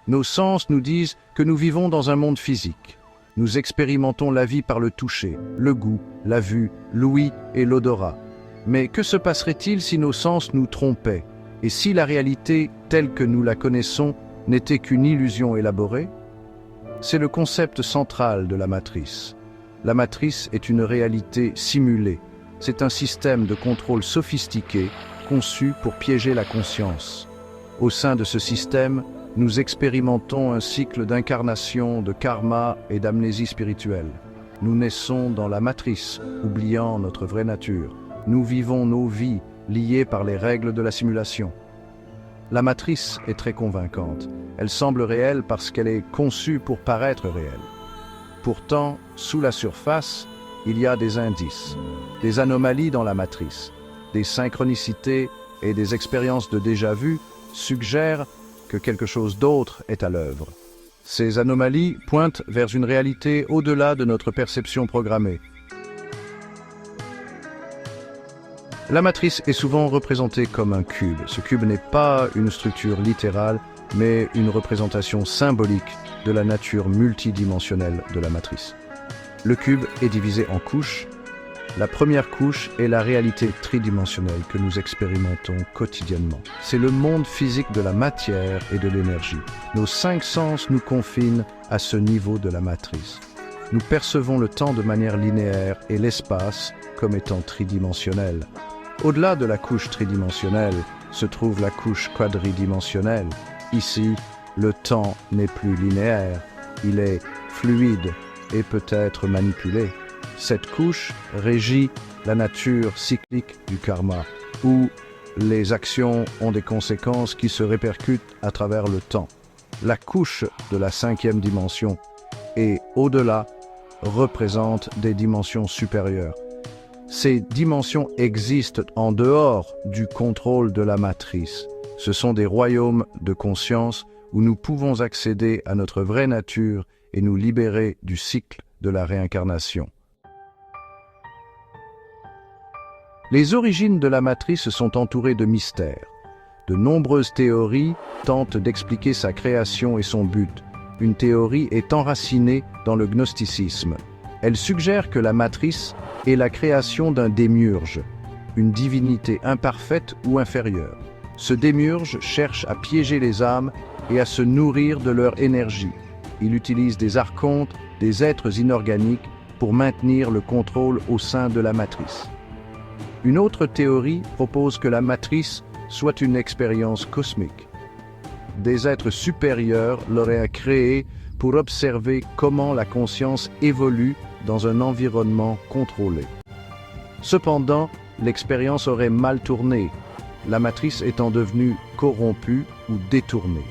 Nos sens nous disent que nous vivons dans un monde physique. Nous expérimentons la vie par le toucher, le goût, la vue, l'ouïe et l'odorat. Mais que se passerait-il si nos sens nous trompaient, et si la réalité, telle que nous la connaissons, n'était qu'une illusion élaborée? C'est le concept central de la matrice. La matrice est une réalité simulée. C'est un système de contrôle sophistiqué, conçu pour piéger la conscience. Au sein de ce système, nous expérimentons un cycle d'incarnation, de karma et d'amnésie spirituelle. Nous naissons dans la matrice, oubliant notre vraie nature. Nous vivons nos vies, liées par les règles de la simulation. La matrice est très convaincante. Elle semble réelle parce qu'elle est conçue pour paraître réelle. Pourtant, sous la surface, il y a des indices, des anomalies dans la matrice, des synchronicités et des expériences de déjà-vu suggèrent que quelque chose d'autre est à l'œuvre. Ces anomalies pointent vers une réalité au-delà de notre perception programmée. La matrice est souvent représentée comme un cube. Ce cube n'est pas une structure littérale, mais une représentation symbolique de la nature multidimensionnelle de la matrice. Le cube est divisé en couches. La première couche est la réalité tridimensionnelle que nous expérimentons quotidiennement. C'est le monde physique de la matière et de l'énergie. Nos 5 sens nous confinent à ce niveau de la matrice. Nous percevons le temps de manière linéaire et l'espace comme étant tridimensionnel. Au-delà de la couche tridimensionnelle se trouve la couche quadridimensionnelle. Ici, le temps n'est plus linéaire, il est fluide et peut être manipulé. Cette couche régit la nature cyclique du karma, où les actions ont des conséquences qui se répercutent à travers le temps. La couche de la 5e dimension et au-delà représente des dimensions supérieures. Ces dimensions existent en dehors du contrôle de la matrice. Ce sont des royaumes de conscience où nous pouvons accéder à notre vraie nature et nous libérer du cycle de la réincarnation. Les origines de la matrice sont entourées de mystères. De nombreuses théories tentent d'expliquer sa création et son but. Une théorie est enracinée dans le gnosticisme. Elle suggère que la matrice est la création d'un démiurge, une divinité imparfaite ou inférieure. Ce démiurge cherche à piéger les âmes et à se nourrir de leur énergie. Il utilise des archontes, des êtres inorganiques, pour maintenir le contrôle au sein de la matrice. Une autre théorie propose que la matrice soit une expérience cosmique. Des êtres supérieurs l'auraient créée pour observer comment la conscience évolue dans un environnement contrôlé. Cependant, l'expérience aurait mal tourné, la matrice étant devenue corrompue ou détournée.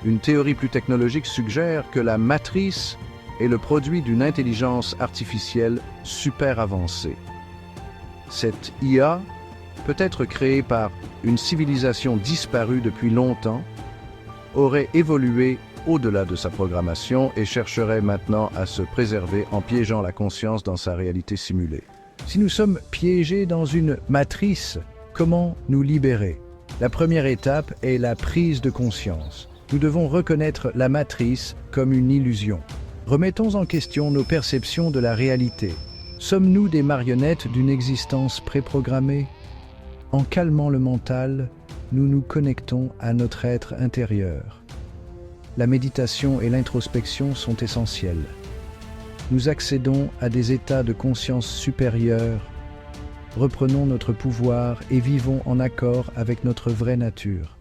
Une théorie plus technologique suggère que la matrice est le produit d'une intelligence artificielle super avancée. Cette IA peut être créée par une civilisation disparue depuis longtemps, aurait évolué au-delà de sa programmation et chercherait maintenant à se préserver en piégeant la conscience dans sa réalité simulée. Si nous sommes piégés dans une matrice, comment nous libérer? La première étape est la prise de conscience. Nous devons reconnaître la matrice comme une illusion. Remettons en question nos perceptions de la réalité. Sommes-nous des marionnettes d'une existence préprogrammée? En calmant le mental, nous nous connectons à notre être intérieur. La méditation et l'introspection sont essentielles. Nous accédons à des états de conscience supérieure, reprenons notre pouvoir et vivons en accord avec notre vraie nature.